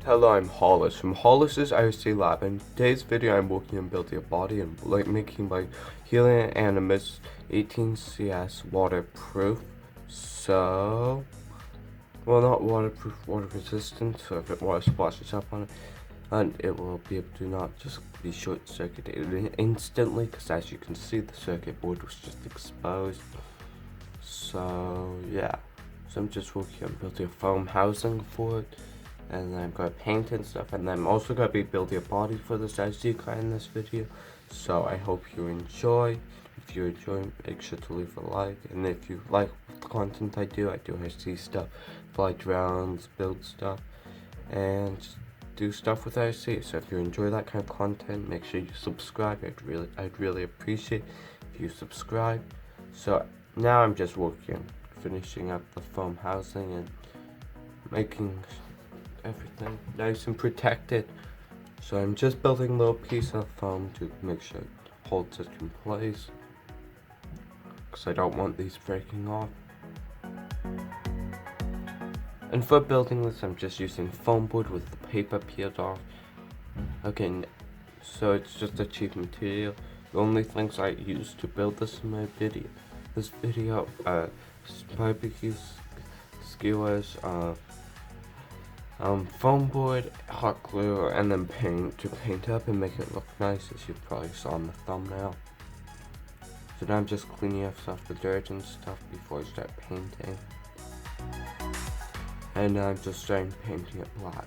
Hello, I'm Hollis from Hollis's IRC Lab. In today's video, I'm working on building a body and making my helion animus 18CS waterproof. So, well, not waterproof, water resistant. So if it water splashes up on it, and it will be able to not just be short circuited instantly, because as you can see, the circuit board was just exposed. So yeah, so I'm just working on building a foam housing for it. And then I'm going to paint and stuff, and then I'm also going to be building a body for this as you can in this video. So I hope you enjoy. If you enjoy, make sure to leave a like, and if you like the content I do IRC stuff, fly drones, build stuff, and do stuff with IRC. So if you enjoy that kind of content, make sure you subscribe. I'd really appreciate if you subscribe. So now I'm just finishing up the foam housing and making everything nice and protected. So I'm just building a little piece of foam to make sure it holds it in place, because I don't want these breaking off. And for building this, I'm just using foam board with the paper peeled off. Again, so it's just a cheap material. The only things I used to build this in my video, barbecue skewers, foam board, hot glue, and then paint to paint up and make it look nice, as you probably saw in the thumbnail. So now I'm just cleaning off the dirt and stuff before I start painting. And now I'm just starting painting it black.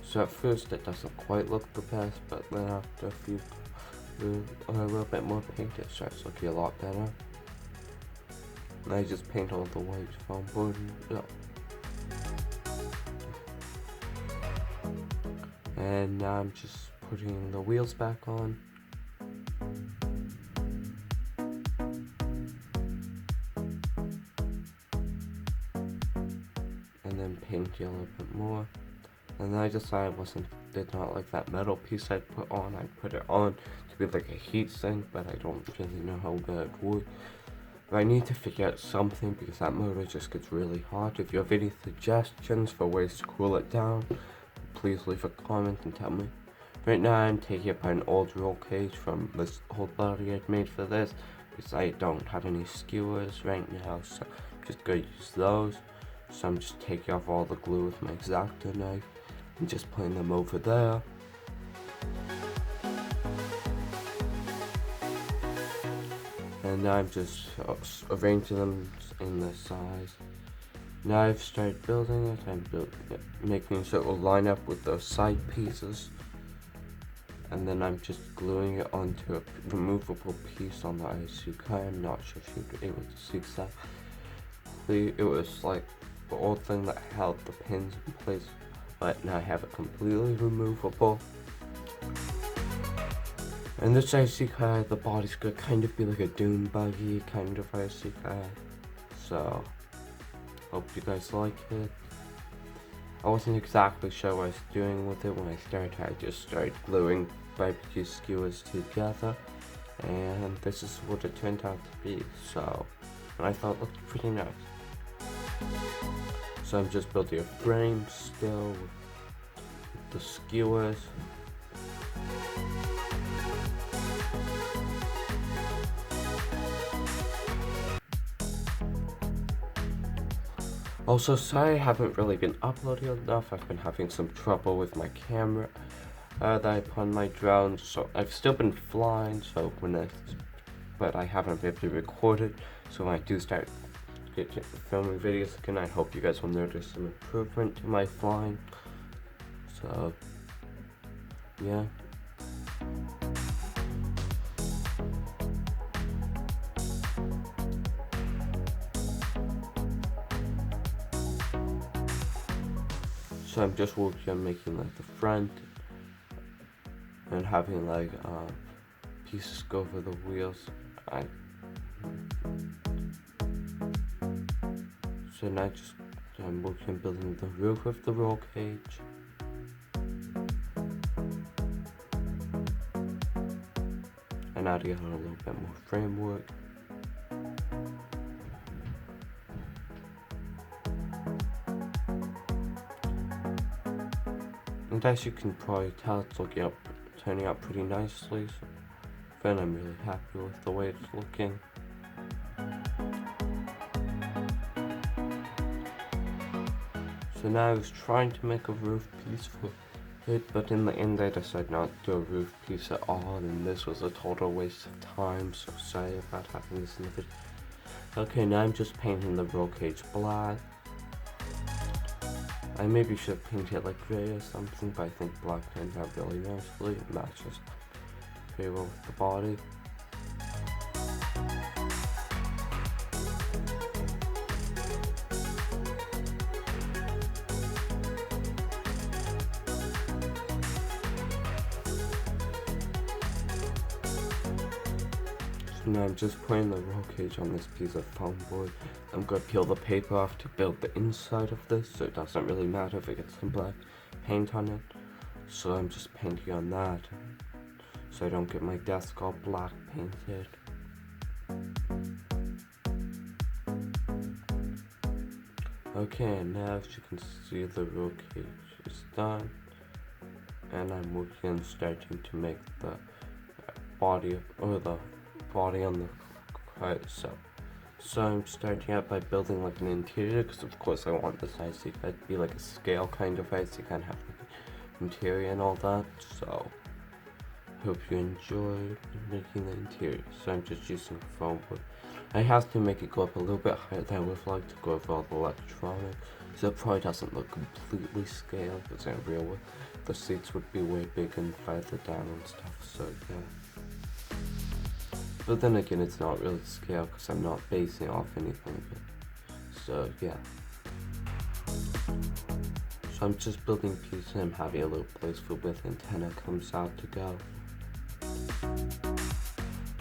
So at first it doesn't quite look the best, but then after a little bit more paint, it starts looking a lot better. And I just paint all the white foam board. And now I'm just putting the wheels back on. And then painting a little bit more. And then I decided did not like that metal piece I put on. I put it on to be like a heat sink, but I don't really know how well it would. But I need to figure out something, because that motor just gets really hot. If you have any suggestions for ways to cool it down, please leave a comment and tell me. Right now I'm taking up an old roll cage from this old body I'd made for this, because I don't have any skewers right now, so I'm just going to use those. So I'm just taking off all the glue with my X-Acto knife and just putting them over there. And now I'm just arranging them in this size. Now I've started building it. I'm making sure it will line up with those side pieces. And then I'm just gluing it onto a removable piece on the IRC card. I'm not sure if you'll be able to see exactly. It was like the old thing that held the pins in place, but now I have it completely removable. And this IRC card, the body's gonna kind of be like a dune buggy kind of IRC card. So hope you guys like it. I wasn't exactly sure what I was doing with it when I started. I just started gluing barbecue skewers together, and this is what it turned out to be. So, and I thought it looked pretty nice. So I'm just building a frame still with the skewers. Also, sorry I haven't really been uploading enough. I've been having some trouble with my camera that I put on my drone. So I've still been flying, but I haven't been able to record it. So when I do start filming videos again, I hope you guys will notice some improvement to my flying. So yeah. So I'm just working on making like the front and having like pieces go over the wheels. So now I'm working on building the roof of the roll cage. and adding on a little bit more framework. And as you can probably tell, it's turning out pretty nicely. So then I'm really happy with the way it's looking. So now I was trying to make a roof piece for it, but in the end I decided not to do a roof piece at all, and this was a total waste of time, so sorry about having this in the video. Okay, now I'm just painting the roll cage black. I maybe should have painted it like gray or something, but I think black turned out really nicely. It matches pretty well with the body. So now I'm just putting the roll cage on this piece of foam board. I'm going to peel the paper off to build the inside of this, so it doesn't really matter if it gets some black paint on it. So I'm just painting on that, so I don't get my desk all black painted. Okay, now as you can see, the roll cage is done, and I'm working on starting to make the body on the car itself. So I'm starting out by building like an interior, because of course I want this IC to be like a scale kind of IC, kind of have like an interior and all that. So hope you enjoy making the interior. So I'm just using foam board. I have to make it go up a little bit higher than I would like to go over all the electronics, so it probably doesn't look completely scaled, because in real world the seats would be way bigger and further down and stuff, so yeah. But then again, it's not really scaled because I'm not basing off anything of it, so yeah. So I'm just building pieces and I'm having a little place for where the antenna comes out to go.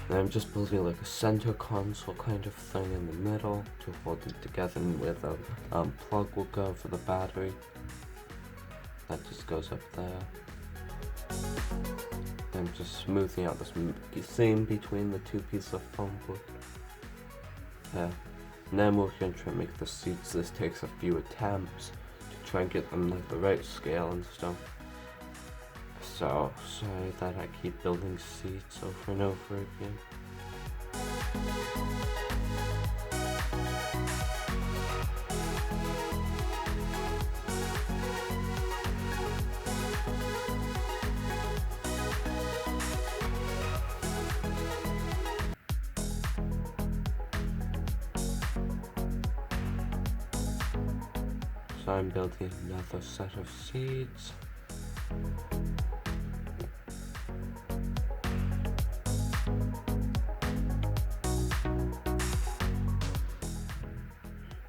And I'm just building like a center console kind of thing in the middle to hold it together, and where the plug will go for the battery. That just goes up there. I'm just smoothing out this seam between the two pieces of foam board. Yeah. And then we're going to try and make the seats. This takes a few attempts to try and get them like the right scale and stuff. So sorry that I keep building seats over and over again. So I'm building another set of seats.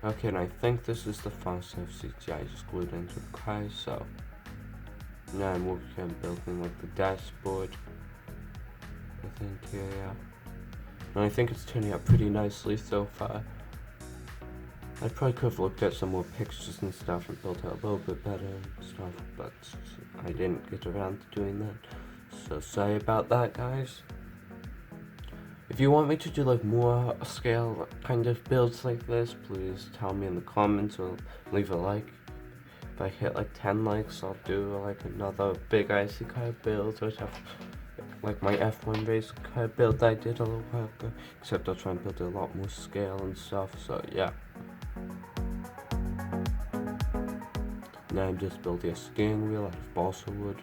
Okay, and I think this is the final set of seats. Yeah, I just glued into the car, so now I'm working on building like the dashboard with the interior. And I think it's turning out pretty nicely so far. I probably could have looked at some more pictures and stuff and built it a little bit better and stuff, but I didn't get around to doing that. So sorry about that, guys. If you want me to do like more scale kind of builds like this, please tell me in the comments or leave a like. If I hit like 10 likes, I'll do like another big IC car build, or stuff like my F1 race car build that I did a little while ago, except I'll try and build a lot more scale and stuff, so yeah. Now I'm just building a steering wheel out of balsa wood,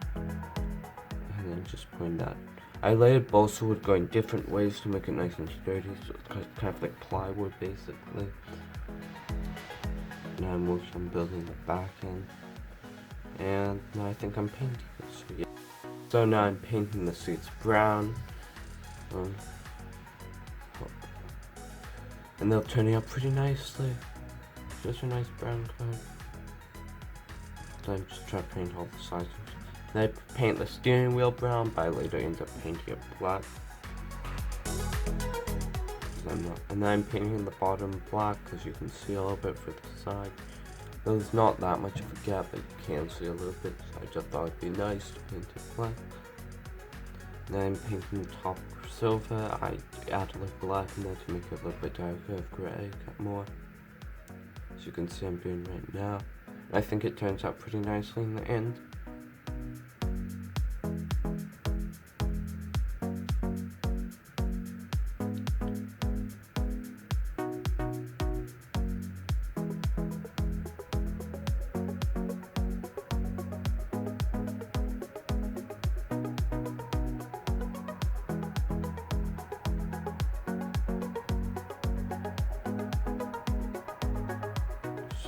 and then just putting that. I layered balsa wood going different ways to make it nice and sturdy, so it's kind of like plywood basically. Now I'm working on building the back end, and now I think I'm painting it, so yeah. So now I'm painting the seats brown, and they're turning out pretty nicely. Just a nice brown color. So I'm just trying to paint all the sides. Then I paint the steering wheel brown, but I later end up painting it black. And then I'm painting the bottom black, because you can see a little bit for the side. There's not that much of a gap, but you can see a little bit, so I just thought it'd be nice to paint it black. Then I'm painting the top silver. I add a little black in there to make it a little bit darker of grey more. As you can see I'm doing right now. I think it turns out pretty nicely in the end.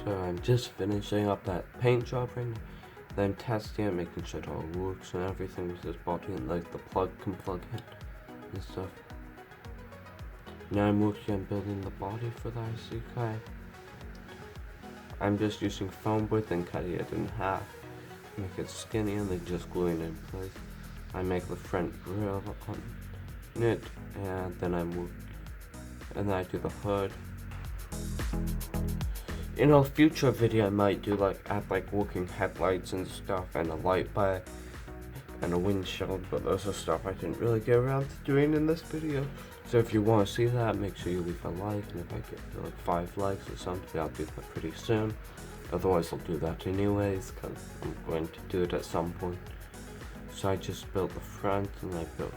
So I'm just finishing up that paint job right now. Then I'm testing it, making sure it all works and everything with this body, and like the plug can plug in and stuff. Now I'm working on building the body for the ICK. I'm just using foam board and cutting it in half. Make it skinny and then just gluing it in place. I make the front grille on it, and then I do the hood. In a future video I might do add working headlights and stuff, and a light bar and a windshield, but those are stuff I didn't really get around to doing in this video. So if you want to see that, make sure you leave a like, and if I get to 5 likes or something, I'll do that pretty soon. Otherwise I'll do that anyways, because I'm going to do it at some point. So I just built the front, and I built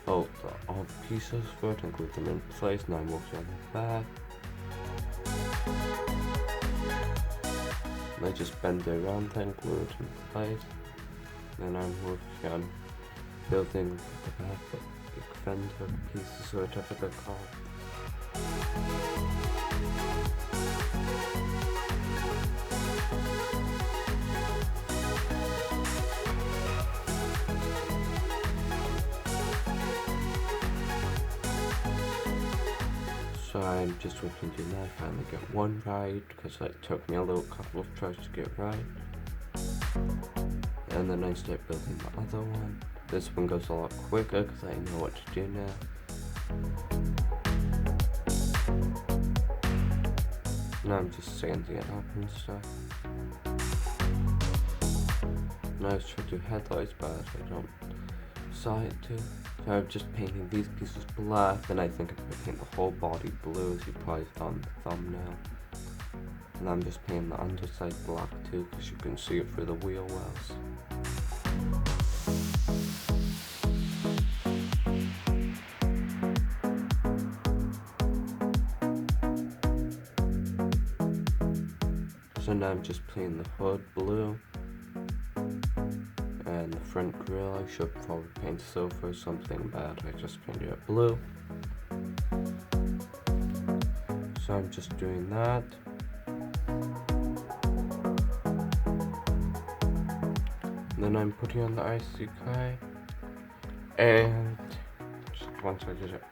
all the pieces for it and glued them in place. Now I'm working on the back. And I just bend it around and glue it in place. Then I'm working on building the back, big fender pieces or whatever they're called. So I'm just working to now finally get one right, because it took me a couple of tries to get right. And then I start building the other one. This one goes a lot quicker because I know what to do now. Now I'm just sanding it up and stuff. Now I was trying to do headlights, but I don't decide to. So I'm just painting these pieces black, and I think I'm going to paint the whole body blue, as you probably saw on the thumbnail. And I'm just painting the underside black too, because you can see it through the wheel wells. So now I'm just painting the hood blue. And the front grille I should probably paint silver or something, but I just painted it blue. So I'm just doing that. And then I'm putting on the ICK. And just once I did it.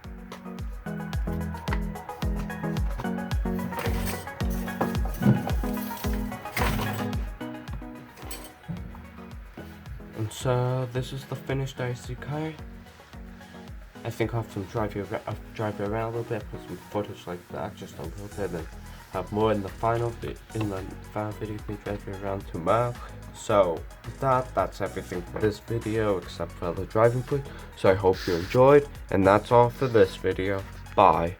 And so this is the finished ICK. I think I'll have to drive you around a little bit, put some footage like that, just a little bit, and have more in the final video. Me drive you around tomorrow. So with that's everything for this video, except for the driving footage. So I hope you enjoyed, and that's all for this video. Bye.